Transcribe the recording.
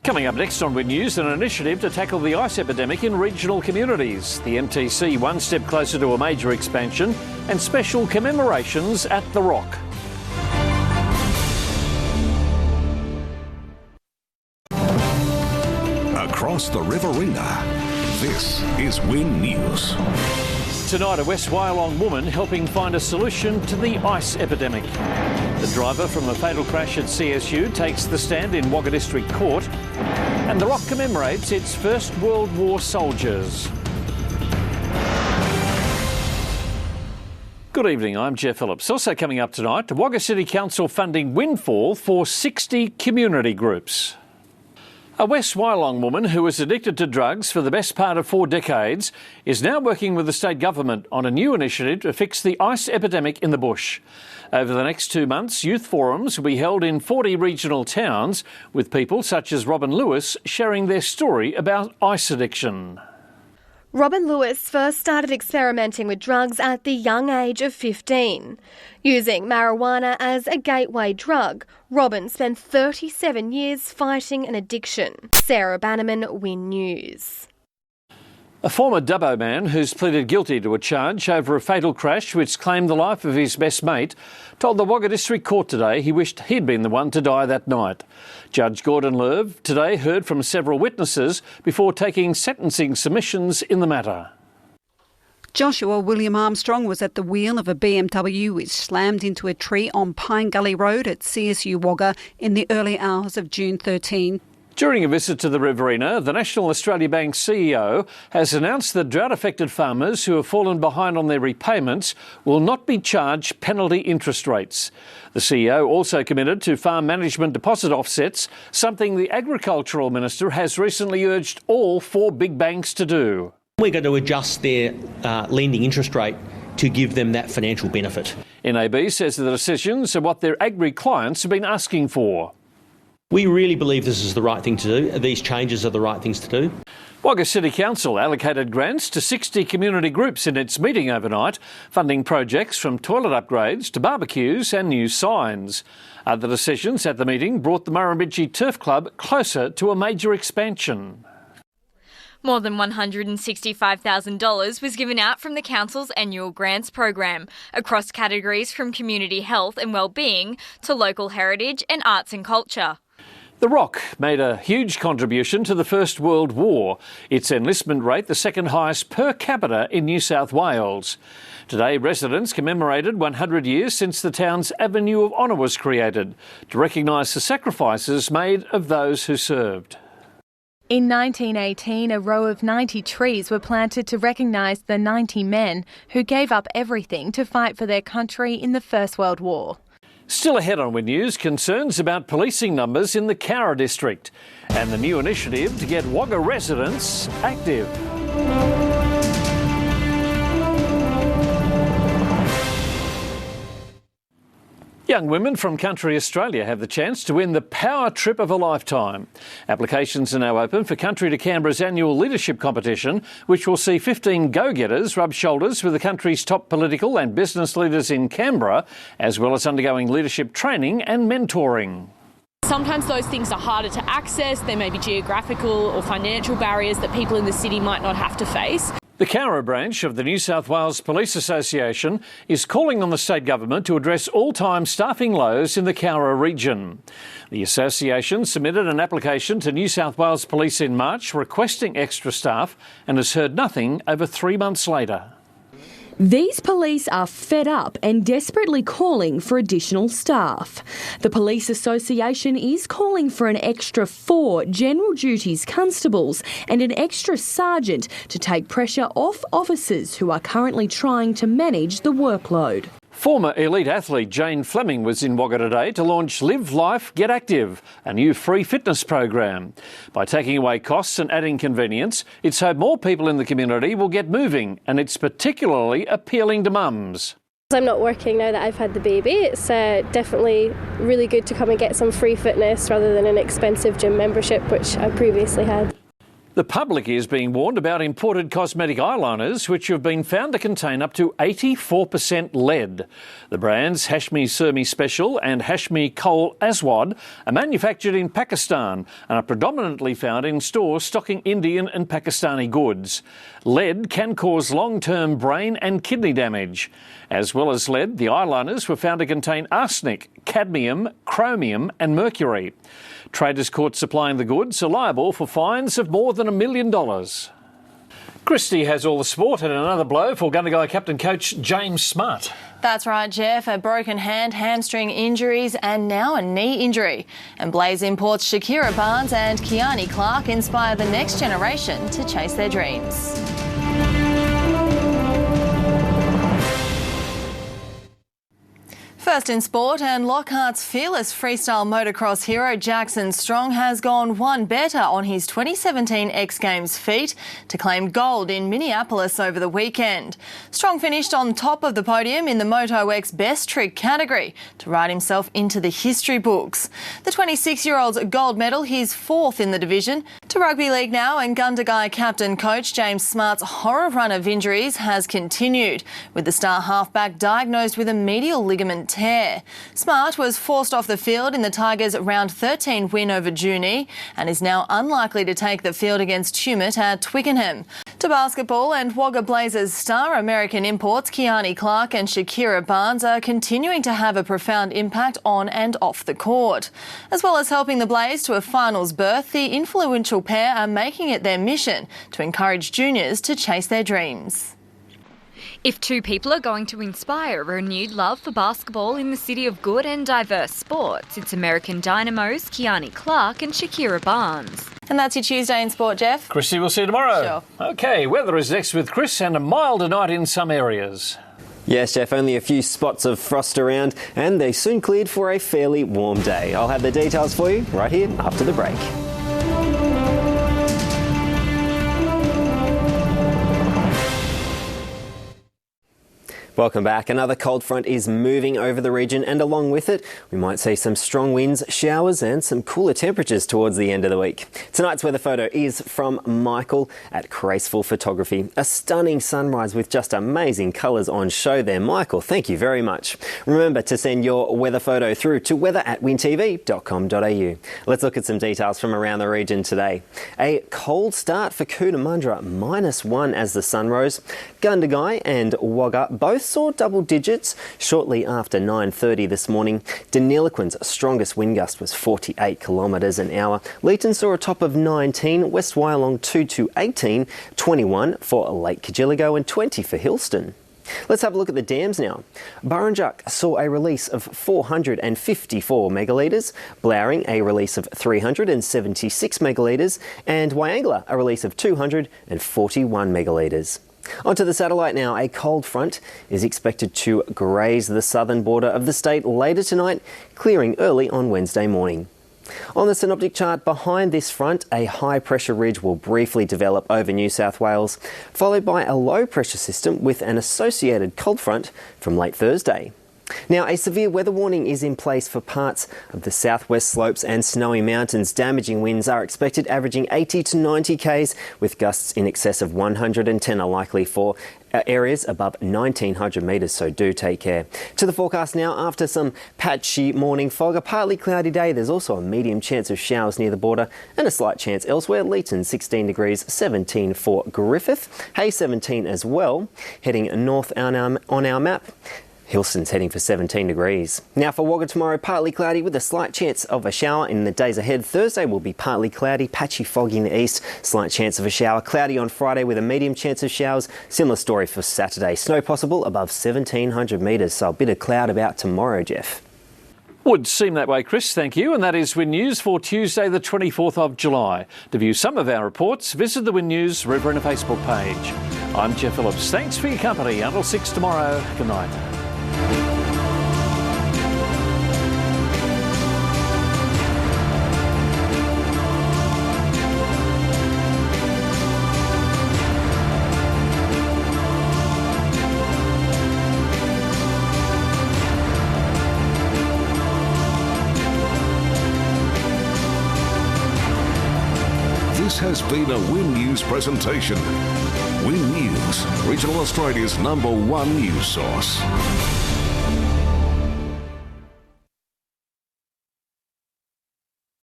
Coming up next on Win News, an initiative to tackle the ice epidemic in regional communities. The MTC one step closer to a major expansion and special commemorations at The Rock. Across the Riverina, this is Win News. Tonight, a West Wyalong woman helping find a solution to the ice epidemic. The driver from a fatal crash at CSU takes the stand in Wagga District Court. And The Rock commemorates its First World War soldiers. Good evening, I'm Geoff Phillips. Also coming up tonight, the Wagga City Council funding windfall for 60 community groups. A West Wyalong woman who was addicted to drugs for the best part of 4 decades is now working with the state government on a new initiative to fix the ice epidemic in the bush. Over the next 2 months, youth forums will be held in 40 regional towns, with people such as Robin Lewis sharing their story about ice addiction. Robin Lewis first started experimenting with drugs at the young age of 15. Using marijuana as a gateway drug, Robin spent 37 years fighting an addiction. Sarah Bannerman, Win News. A former Dubbo man who's pleaded guilty to a charge over a fatal crash which claimed the life of his best mate told the Wagga District Court today he wished he'd been the one to die that night. Judge Gordon Lerv today heard from several witnesses before taking sentencing submissions in the matter. Joshua William Armstrong was at the wheel of a BMW which slammed into a tree on Pine Gully Road at CSU Wagga in the early hours of June 13. During a visit to the Riverina, the National Australia Bank CEO has announced that drought-affected farmers who have fallen behind on their repayments will not be charged penalty interest rates. The CEO also committed to farm management deposit offsets, something the Agricultural Minister has recently urged all 4 big banks to do. We're going to adjust their lending interest rate to give them that financial benefit. NAB says the decisions are what their agri clients have been asking for. We really believe this is the right thing to do. These changes are the right things to do. Wagga City Council allocated grants to 60 community groups in its meeting overnight, funding projects from toilet upgrades to barbecues and new signs. Other decisions at the meeting brought the Murrumbidgee Turf Club closer to a major expansion. More than $165,000 was given out from the Council's annual grants program, across categories from community health and wellbeing to local heritage and arts and culture. The Rock made a huge contribution to the First World War, its enlistment rate the second highest per capita in New South Wales. Today, residents commemorated 100 years since the town's Avenue of Honour was created, to recognise the sacrifices made of those who served. In 1918, a row of 90 trees were planted to recognise the 90 men who gave up everything to fight for their country in the First World War. Still ahead on Win News, concerns about policing numbers in the Coulcher district and the new initiative to get Wagga residents active. Young women from country Australia have the chance to win the power trip of a lifetime. Applications are now open for Country to Canberra's annual leadership competition, which will see 15 go-getters rub shoulders with the country's top political and business leaders in Canberra, as well as undergoing leadership training and mentoring. Sometimes those things are harder to access. There may be geographical or financial barriers that people in the city might not have to face. The Coulcher branch of the New South Wales Police Association is calling on the state government to address all-time staffing lows in the Coulcher region. The association submitted an application to New South Wales Police in March requesting extra staff and has heard nothing over 3 months later. These police are fed up and desperately calling for additional staff. The Police Association is calling for an extra 4 general duties constables and an extra sergeant to take pressure off officers who are currently trying to manage the workload. Former elite athlete Jane Fleming was in Wagga today to launch Live Life, Get Active, a new free fitness program. By taking away costs and adding convenience, it's hoped more people in the community will get moving, and it's particularly appealing to mums. I'm not working now that I've had the baby. It's definitely really good to come and get some free fitness rather than an expensive gym membership, which I previously had. The public is being warned about imported cosmetic eyeliners which have been found to contain up to 84% lead. The brands Hashmi Surmi Special and Hashmi Kohl Aswad are manufactured in Pakistan and are predominantly found in stores stocking Indian and Pakistani goods. Lead can cause long-term brain and kidney damage. As well as lead, the eyeliners were found to contain arsenic, cadmium, chromium and mercury. Traders caught supplying the goods are liable for fines of more than $1 million. Kristy has all the sport and another blow for Gundagai captain coach James Smart. That's right, Geoff. A broken hand, hamstring injuries and now a knee injury. And Blaze Imports Shakira Barnes and Kiani Clark inspire the next generation to chase their dreams. First in sport, and Lockhart's fearless freestyle motocross hero Jackson Strong has gone one better on his 2017 X Games feat to claim gold in Minneapolis over the weekend. Strong finished on top of the podium in the Moto X Best Trick category to write himself into the history books. The 26-year-old's gold medal, his fourth in the division. To rugby league now, and Gundagai captain coach James Smart's horror run of injuries has continued, with the star halfback diagnosed with a medial ligament tear. Smart was forced off the field in the Tigers' round 13 win over Junee and is now unlikely to take the field against Tumut at Twickenham. To basketball, and Wagga Blazers star American imports Kiani Clark and Shakira Barnes are continuing to have a profound impact on and off the court. As well as helping the Blaze to a finals berth, the influential pair are making it their mission to encourage juniors to chase their dreams. If two people are going to inspire a renewed love for basketball in the city of good and diverse sports, it's American Dynamo's Kiani Clark and Shakira Barnes. And that's your Tuesday in Sport, Geoff. Kristy, we'll see you tomorrow. Sure. OK, weather is next with Chris, and a milder night in some areas. Yes, Geoff, only a few spots of frost around, and they soon cleared for a fairly warm day. I'll have the details for you right here after the break. Welcome back. Another cold front is moving over the region, and along with it, we might see some strong winds, showers and some cooler temperatures towards the end of the week. Tonight's weather photo is from Michael at Graceful Photography. A stunning sunrise with just amazing colours on show there. Michael, thank you very much. Remember to send your weather photo through to weather@wintv.com.au. Let's look at some details from around the region today. A cold start for Cootamundra, -1 as the sun rose. Gundagai and Wagga both saw double digits shortly after 9:30 this morning. Deniliquin's strongest wind gust was 48 kilometres an hour. Leeton saw a top of 19, West Wyalong 2 to 18, 21 for Lake Kajiligo and 20 for Hillston. Let's have a look at the dams now. Burrinjuck saw a release of 454 megalitres, Blowering a release of 376 megalitres, and Wyangla a release of 241 megalitres. Onto the satellite now. A cold front is expected to graze the southern border of the state later tonight, clearing early on Wednesday morning. On the synoptic chart behind this front, a high pressure ridge will briefly develop over New South Wales, followed by a low pressure system with an associated cold front from late Thursday. Now, a severe weather warning is in place for parts of the southwest slopes and Snowy Mountains. Damaging winds are expected, averaging 80 to 90 k's, with gusts in excess of 110 are likely for areas above 1,900 metres, so do take care. To the forecast now. After some patchy morning fog, a partly cloudy day, there's also a medium chance of showers near the border and a slight chance elsewhere. Leeton 16 degrees, 17 for Griffith, Hay 17 as well. Heading north on our map, Hillston's heading for 17 degrees. Now for Wagga tomorrow, partly cloudy with a slight chance of a shower in the days ahead. Thursday will be partly cloudy, patchy fog in the east, slight chance of a shower. Cloudy on Friday with a medium chance of showers. Similar story for Saturday. Snow possible above 1,700 metres, so a bit of cloud about tomorrow, Geoff. Would seem that way, Chris. Thank you. And that is Win News for Tuesday the 24th of July. To view some of our reports, visit the Win News Riverina Facebook page. I'm Geoff Phillips. Thanks for your company. Until 6 tomorrow. Good night. This has been a Win News presentation. Win News, Regional Australia's #1 news source.